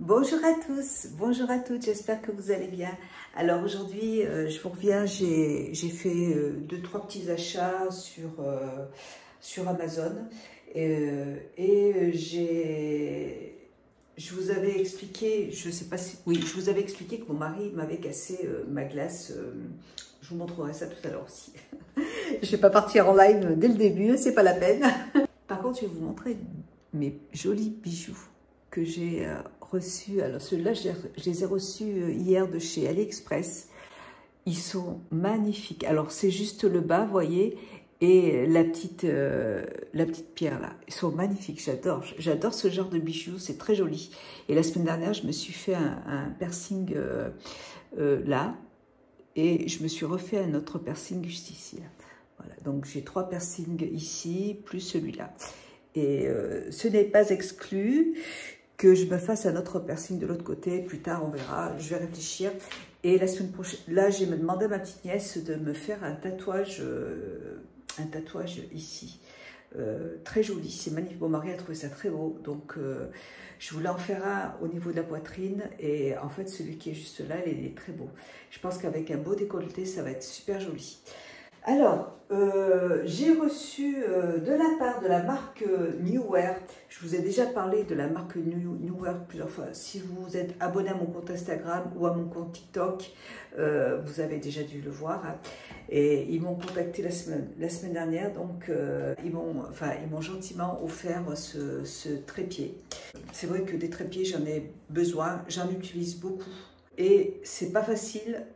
Bonjour à tous, bonjour à toutes, j'espère que vous allez bien. Alors aujourd'hui, je vous reviens, j'ai fait 2-3 petits achats sur Amazon je vous avais expliqué, je sais pas si, oui, je vous avais expliqué que mon mari m'avait cassé ma glace. Je vous montrerai ça tout à l'heure aussi. Je ne vais pas partir en live dès le début, c'est pas la peine. Par contre, je vais vous montrer mes jolis bijoux que j'ai reçus. Alors ceux-là, je les ai reçus hier de chez AliExpress. Ils sont magnifiques. Alors c'est juste le bas, vous voyez, et la petite pierre là. Ils sont magnifiques, j'adore ce genre de bijoux, c'est très joli. Et la semaine dernière, je me suis fait un piercing là, et je me suis refait un autre piercing juste ici. Là. Voilà, donc j'ai 3 piercings ici, plus celui-là. Et ce n'est pas exclu que je me fasse un autre piercing de l'autre côté. Plus tard, on verra, je vais réfléchir. Et la semaine prochaine, là, j'ai demandé à ma petite nièce de me faire un tatouage ici. Très joli, c'est magnifique. Mon mari a trouvé ça très beau, donc je voulais en faire un au niveau de la poitrine. Et en fait, celui qui est juste là, il est très beau. Je pense qu'avec un beau décolleté, ça va être super joli. Alors, j'ai reçu de la part de la marque Newear, je vous ai déjà parlé de la marque Newear plusieurs fois. Si vous êtes abonné à mon compte Instagram ou à mon compte TikTok, vous avez déjà dû le voir. Hein. Et ils m'ont contacté la semaine dernière, donc ils m'ont gentiment offert ce trépied. C'est vrai que des trépieds, j'en ai besoin, j'en utilise beaucoup. Et c'est pas facile.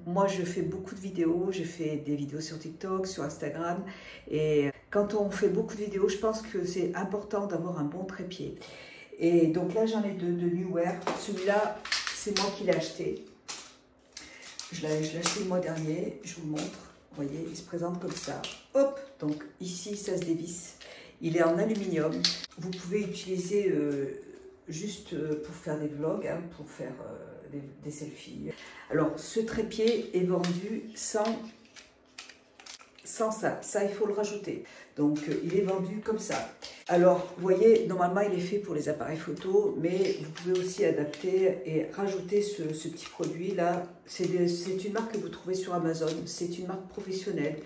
Moi, je fais beaucoup de vidéos, j'ai fait des vidéos sur TikTok, sur Instagram, et quand on fait beaucoup de vidéos, je pense que c'est important d'avoir un bon trépied. Et donc là, j'en ai deux de Newear. Celui-là, c'est moi qui l'ai acheté. Je l'ai acheté le mois dernier, je vous le montre. Vous voyez, il se présente comme ça. Hop, donc ici, ça se dévisse. Il est en aluminium. Vous pouvez utiliser juste pour faire des vlogs, hein, pour faire des selfies. Alors, ce trépied est vendu sans ça. Ça, il faut le rajouter. Donc, il est vendu comme ça. Alors, vous voyez, normalement, il est fait pour les appareils photo, mais vous pouvez aussi adapter et rajouter ce petit produit-là. C'est une marque que vous trouvez sur Amazon. C'est une marque professionnelle.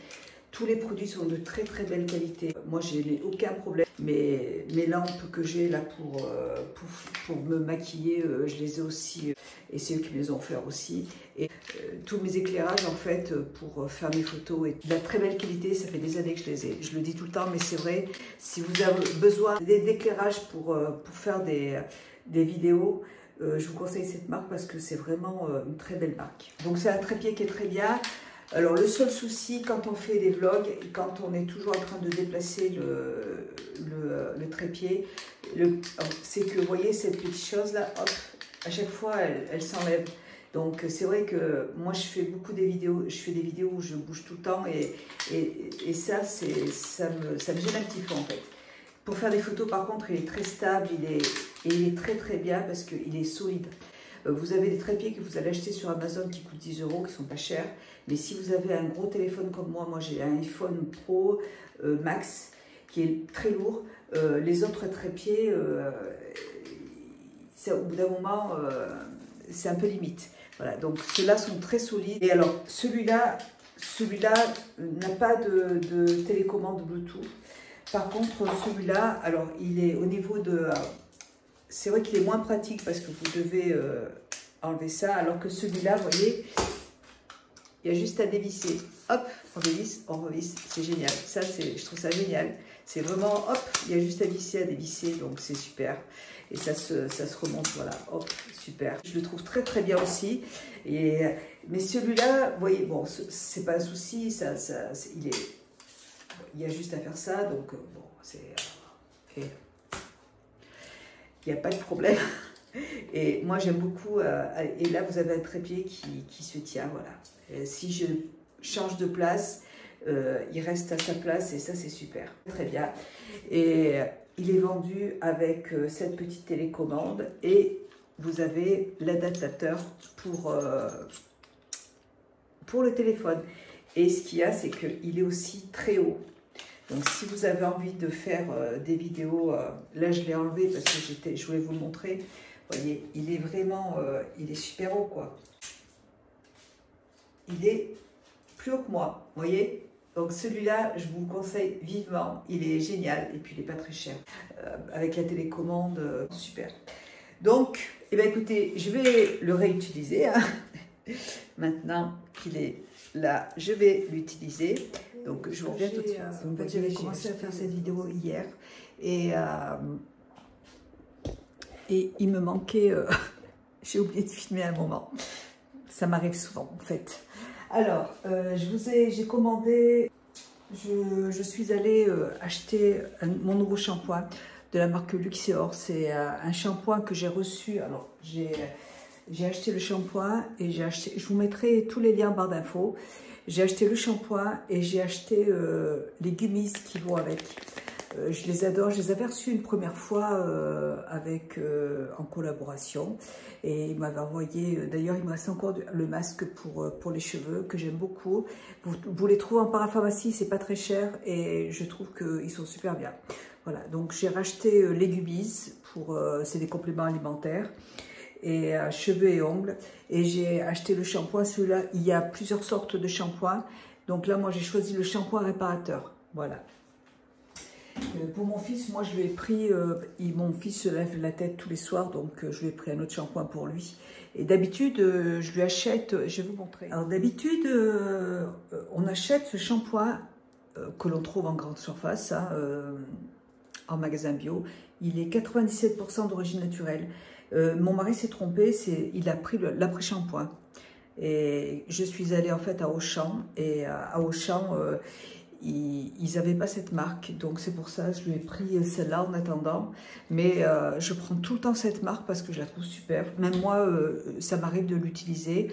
Tous les produits sont de très très belle qualité. Moi, je n'ai aucun problème. Mes lampes que j'ai là pour me maquiller, je les ai aussi, et c'est eux qui me les ont offerts aussi. Et tous mes éclairages, en fait, pour faire mes photos, est de la très belle qualité. Ça fait des années que je les ai. Je le dis tout le temps, mais c'est vrai. Si vous avez besoin d'éclairage pour faire des vidéos, je vous conseille cette marque parce que c'est vraiment une très belle marque. Donc, c'est un trépied qui est très bien. Alors le seul souci quand on fait des vlogs, quand on est toujours en train de déplacer le trépied, c'est que vous voyez cette petite chose là, hop, à chaque fois elle s'enlève. Donc c'est vrai que moi je fais des vidéos où je bouge tout le temps et ça me gêne un petit peu en fait. Pour faire des photos par contre il est très stable, il est très très bien parce qu'il est solide. Vous avez des trépieds que vous allez acheter sur Amazon qui coûtent 10 €, qui sont pas chers. Mais si vous avez un gros téléphone comme moi j'ai un iPhone Pro Max qui est très lourd. Les autres trépieds, au bout d'un moment, c'est un peu limite. Voilà, donc ceux-là sont très solides. Et alors, celui-là n'a pas de télécommande Bluetooth. Par contre, celui-là, alors il est au niveau de... C'est vrai qu'il est moins pratique parce que vous devez enlever ça, alors que celui-là, vous voyez, il y a juste à dévisser. Hop, on dévisse, on revisse, c'est génial. Ça, je trouve ça génial. C'est vraiment, hop, il y a juste à visser, à dévisser, donc c'est super. Et ça se remonte, voilà, hop, super. Je le trouve très très bien aussi. Mais celui-là, vous voyez, bon, c'est pas un souci, il y a juste à faire ça, donc bon, c'est... il n'y a pas de problème. Et moi, j'aime beaucoup. Et là, vous avez un trépied qui se tient, voilà. Et si je change de place, il reste à sa place et ça, c'est super. Très bien. Et il est vendu avec cette petite télécommande et vous avez l'adaptateur pour le téléphone. Et ce qu'il y a, c'est qu'il est aussi très haut. Donc si vous avez envie de faire des vidéos, là je l'ai enlevé parce que je voulais vous le montrer. Vous voyez, il est vraiment, il est super haut, quoi. Il est plus haut que moi, vous voyez. Donc celui-là, je vous le conseille vivement, il est génial et puis il n'est pas très cher. Avec la télécommande, super. Donc, eh bien, écoutez, je vais le réutiliser. Hein. Maintenant qu'il est là, je vais l'utiliser. Donc je vous reviens tout de suite. En fait, j'avais commencé à faire cette vidéo hier et il me manquait, j'ai oublié de filmer un moment. Ça m'arrive souvent en fait. Alors, j'ai commandé, je suis allée acheter mon nouveau shampoing de la marque Luxeor. C'est un shampoing que j'ai reçu. Alors, j'ai acheté le shampoing et j'ai acheté, je vous mettrai tous les liens en barre d'infos. J'ai acheté le shampoing et j'ai acheté les gummies qui vont avec. Je les adore, je les avais reçus une première fois en collaboration et il m'avait envoyé, d'ailleurs il me reste encore le masque pour les cheveux que j'aime beaucoup. Vous les trouvez en parapharmacie, c'est pas très cher et je trouve qu'ils sont super bien. Voilà, donc j'ai racheté les gummies, c'est des compléments alimentaires et cheveux et ongles, et j'ai acheté le shampoing. Celui-là, il y a plusieurs sortes de shampoings, donc là moi j'ai choisi le shampoing réparateur, voilà. Pour mon fils, moi je lui ai pris, mon fils se lève la tête tous les soirs, donc je lui ai pris un autre shampoing pour lui. Et d'habitude, je lui achète, je vais vous montrer. Alors d'habitude, on achète ce shampoing que l'on trouve en grande surface, hein, en magasin bio. Il est 97% d'origine naturelle. Mon mari s'est trompé, il a pris l'après-shampoing. Et je suis allée en fait à Auchan, et à Auchan, ils n'avaient pas cette marque, donc c'est pour ça que je lui ai pris celle-là en attendant. Mais je prends tout le temps cette marque parce que je la trouve super. Même moi, ça m'arrive de l'utiliser.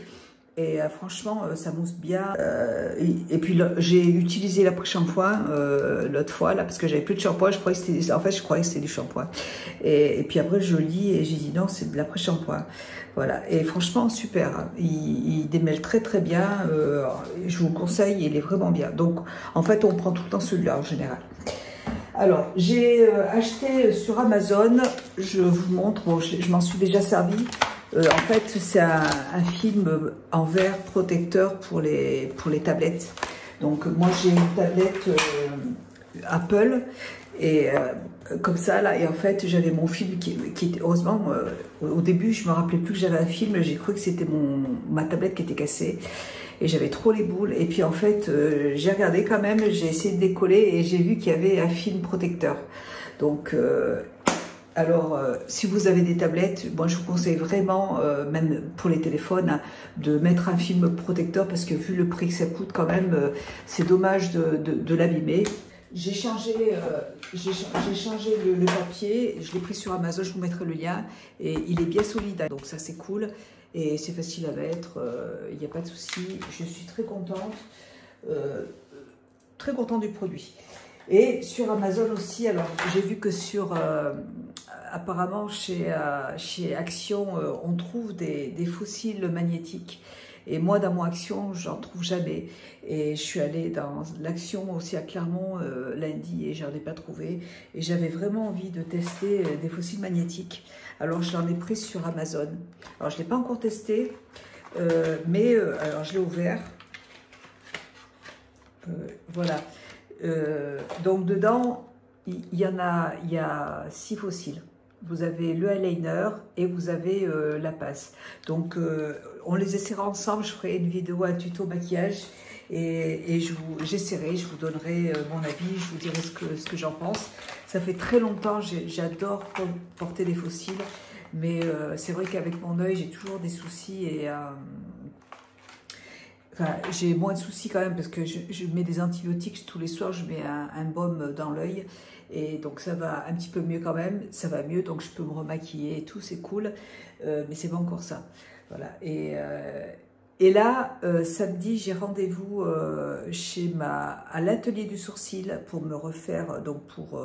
Et franchement, ça mousse bien. Et puis j'ai utilisé l'après-shampoing l'autre fois là parce que j'avais plus de shampoing. Je croyais que c'était du shampoing. Et puis après je lis et j'ai dit non, c'est de l'après-shampoing. Voilà. Et franchement super. Il démêle très très bien. Je vous le conseille, il est vraiment bien. Donc en fait on prend tout le temps celui-là en général. Alors j'ai acheté sur Amazon. Je vous montre. Bon, je m'en suis déjà servi. En fait, c'est un film en verre protecteur pour les tablettes. Donc, moi, j'ai une tablette Apple, et comme ça, là, et en fait, j'avais mon film qui était, heureusement, au début, je me rappelais plus que j'avais un film, j'ai cru que c'était ma tablette qui était cassée, et j'avais trop les boules, et puis en fait, j'ai regardé quand même, j'ai essayé de décoller, et j'ai vu qu'il y avait un film protecteur. Donc, alors, si vous avez des tablettes, moi je vous conseille vraiment, même pour les téléphones, de mettre un film protecteur parce que vu le prix que ça coûte quand même, c'est dommage de l'abîmer. J'ai changé, le papier, je l'ai pris sur Amazon, je vous mettrai le lien, et il est bien solide, hein, donc ça c'est cool, et c'est facile à mettre, il n'y a pas de souci, je suis très contente du produit. Et sur Amazon aussi, alors j'ai vu que apparemment chez Action, on trouve des fossiles magnétiques. Et moi, dans mon Action, j'en trouve jamais. Et je suis allée dans l'Action aussi à Clermont lundi et j'en ai pas trouvé. Et j'avais vraiment envie de tester des fossiles magnétiques. Alors je l'en ai pris sur Amazon. Alors je ne l'ai pas encore testé, mais alors je l'ai ouvert. Voilà. Donc dedans, il y a 6 fossiles. Vous avez le eyeliner et vous avez la passe. Donc on les essaiera ensemble. Je ferai une vidéo, un tuto maquillage et j'essaierai, je vous donnerai mon avis, je vous dirai ce que j'en pense. Ça fait très longtemps, j'adore porter des fossiles, mais c'est vrai qu'avec mon œil, j'ai toujours des soucis et enfin, j'ai moins de soucis quand même parce que je mets des antibiotiques tous les soirs, je mets un baume dans l'œil et donc ça va un petit peu mieux quand même, ça va mieux donc je peux me remaquiller et tout, c'est cool, mais c'est pas encore ça. Voilà. Et là, samedi, j'ai rendez-vous à l'atelier du sourcil pour me refaire, donc pour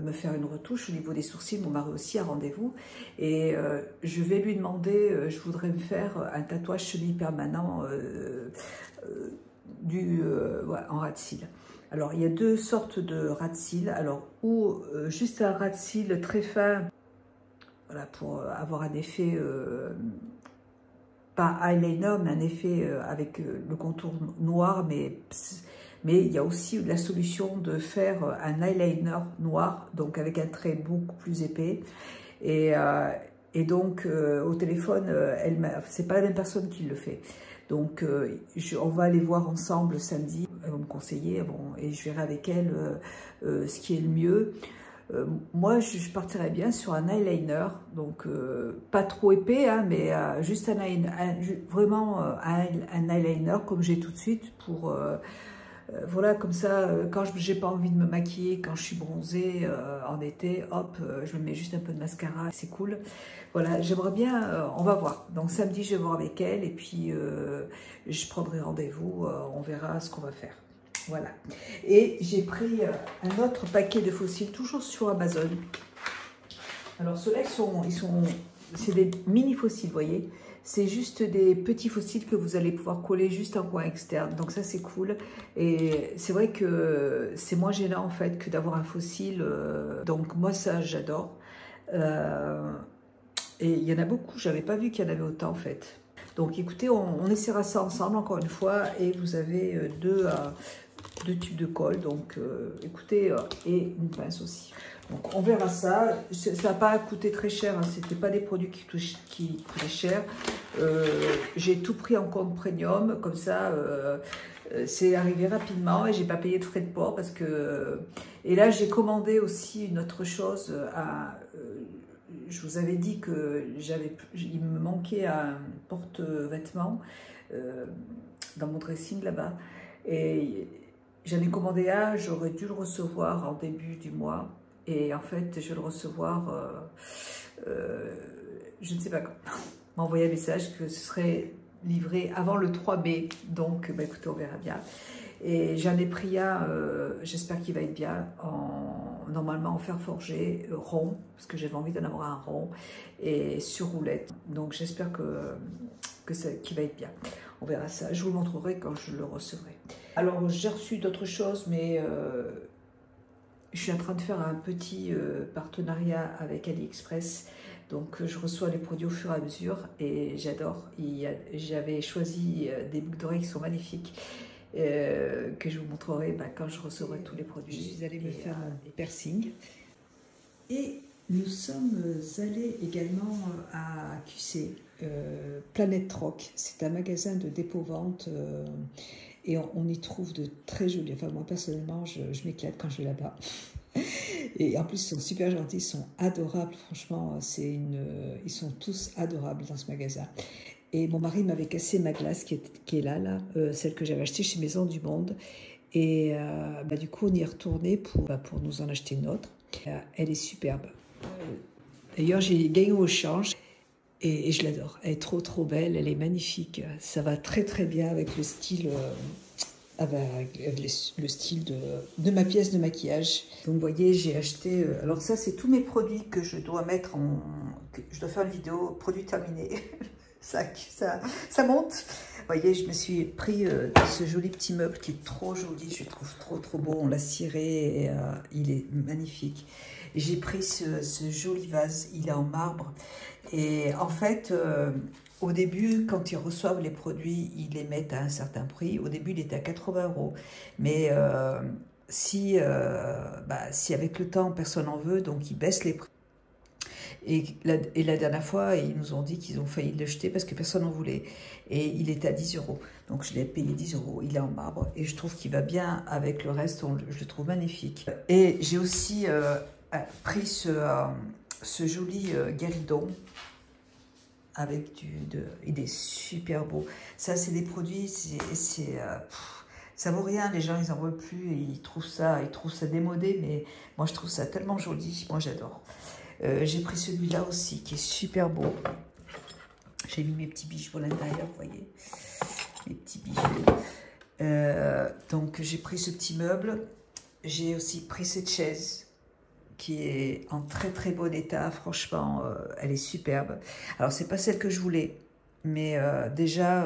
me faire une retouche au niveau des sourcils. Mon mari aussi a rendez-vous. Et je vais lui demander, je voudrais me faire un tatouage cheville permanent en ras de cils. Alors, il y a 2 sortes de ras de cils. Alors, ou juste un ras de cils très fin, voilà, pour avoir un effet, pas eyeliner, mais un effet avec le contour noir, mais il y a aussi la solution de faire un eyeliner noir, donc avec un trait beaucoup plus épais. Et donc, au téléphone, c'est pas la même personne qui le fait. Donc, on va aller voir ensemble samedi. Elle va me conseiller, bon, et je verrai avec elle ce qui est le mieux. Moi, je partirais bien sur un eyeliner, donc pas trop épais, hein, mais juste vraiment un eyeliner comme j'ai tout de suite pour... voilà, comme ça, quand j'ai pas envie de me maquiller, quand je suis bronzée en été, hop, je me mets juste un peu de mascara, c'est cool. Voilà, j'aimerais bien, on va voir. Donc samedi, je vais voir avec elle et puis je prendrai rendez-vous, on verra ce qu'on va faire. Voilà. Et j'ai pris un autre paquet de fossiles, toujours sur Amazon. Alors ceux-là, c'est des mini fossiles, vous voyez. C'est juste des petits fossiles que vous allez pouvoir coller juste en coin externe. Donc ça, c'est cool. Et c'est vrai que c'est moins gênant, en fait, que d'avoir un fossile. Donc moi, ça, j'adore. Et il y en a beaucoup. Je n'avais pas vu qu'il y en avait autant, en fait. Donc écoutez, on essaiera ça ensemble, encore une fois. Et vous avez deux tubes de colle. Donc écoutez, et une pince aussi. Donc on verra ça. Ça n'a pas coûté très cher, hein. C'était pas des produits qui coûtaient cher. J'ai tout pris en compte premium, comme ça c'est arrivé rapidement et j'ai pas payé de frais de port parce que... Et là j'ai aussi une autre chose. Je vous avais dit que il me manquait un porte-vêtements dans mon dressing là-bas. Et j'en ai commandé un, j'aurais dû le recevoir en début du mois. Et en fait, je vais le recevoir, je ne sais pas quand. On m'a envoyé un message que ce serait livré avant le 3 mai. Donc, bah, écoutez, on verra bien. Et j'en ai pris un, j'espère qu'il va être bien, normalement en fer forgé, rond, parce que j'avais envie d'en avoir un rond, et sur roulette. Donc, j'espère qu'il va être bien. On verra ça. Je vous le montrerai quand je le recevrai. Alors, j'ai reçu d'autres choses, mais... je suis en train de faire un petit partenariat avec AliExpress, donc je reçois les produits au fur et à mesure et j'adore. J'avais choisi des boucles d'oreilles qui sont magnifiques, que je vous montrerai quand je recevrai tous les produits. Je suis allée me faire un piercing et nous sommes allés également à QC, Planète Troc. C'est un magasin de dépôt-vente. Et on y trouve de très jolis. Enfin, moi, personnellement, je m'éclate quand je vais là-bas. Et en plus, ils sont super gentils, ils sont adorables. Franchement, ils sont tous adorables dans ce magasin. Et mon mari m'avait cassé ma glace qui est là, celle que j'avais achetée chez Maison du Monde. Et bah, du coup, on y est retourné pour nous en acheter une autre. Elle est superbe. D'ailleurs, j'ai gagné au change. Et je l'adore, elle est trop belle, elle est magnifique, ça va très bien avec le style, le style de ma pièce de maquillage. Donc vous voyez, j'ai acheté, alors ça c'est tous mes produits que je dois mettre je dois faire une vidéo, produits terminés, ça monte. Vous voyez, je me suis pris ce joli petit meuble qui est trop joli, je le trouve trop beau, on l'a ciré et il est magnifique. J'ai pris ce joli vase, il est en marbre. Et en fait, au début, quand ils reçoivent les produits, ils les mettent à un certain prix. Au début, il était à 80 €. Mais si avec le temps, personne n'en veut, donc ils baissent les prix. Et la dernière fois, ils nous ont dit qu'ils ont failli le jeter parce que personne n'en voulait. Et il était à 10 €. Donc je l'ai payé 10 €. Il est en marbre et je trouve qu'il va bien avec le reste. Je le trouve magnifique. Et j'ai aussi pris ce joli guéridon avec il est super beau. Ça, c'est des produits, ça vaut rien. Les gens, ils en veulent plus. Ils trouvent ça démodé. Mais moi, je trouve ça tellement joli. Moi, j'adore. J'ai pris celui-là aussi, qui est super beau. J'ai mis mes petits bijoux à l'intérieur, vous voyez. Mes petits bijoux. Donc, j'ai pris ce petit meuble. J'ai aussi pris cette chaise qui est en très bon état, franchement, elle est superbe. Alors, c'est pas celle que je voulais, mais déjà,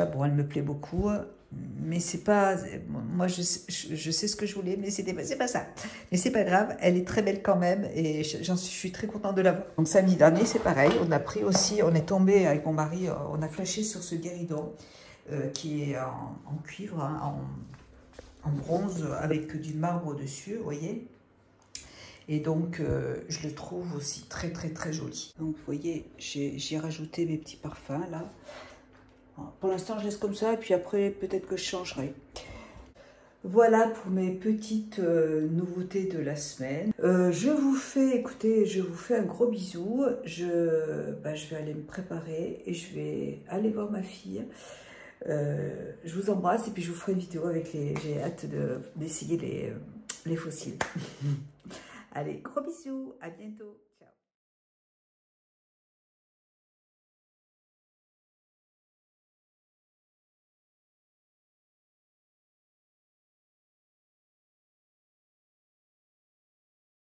bon, elle me plaît beaucoup. Mais c'est pas... Moi, je sais ce que je voulais, mais c'est pas ça. Mais c'est pas grave, elle est très belle quand même et je suis très contente de l'avoir. Donc samedi dernier, c'est pareil, on a pris aussi, on est tombé avec mon mari, on a flashé sur ce guéridon qui est en cuivre, hein, en bronze, avec du marbre au-dessus, vous voyez. Et donc, je le trouve aussi très, très, très joli. Donc, vous voyez, j'ai rajouté mes petits parfums, là. Pour l'instant, je laisse comme ça, et puis après, peut-être que je changerai. Voilà pour mes petites nouveautés de la semaine. Je vous fais, écoutez, je vous fais un gros bisou. Je vais aller me préparer et je vais aller voir ma fille. Je vous embrasse et puis je vous ferai une vidéo avec les... J'ai hâte d'essayer les fossiles. Allez, gros bisous, à bientôt.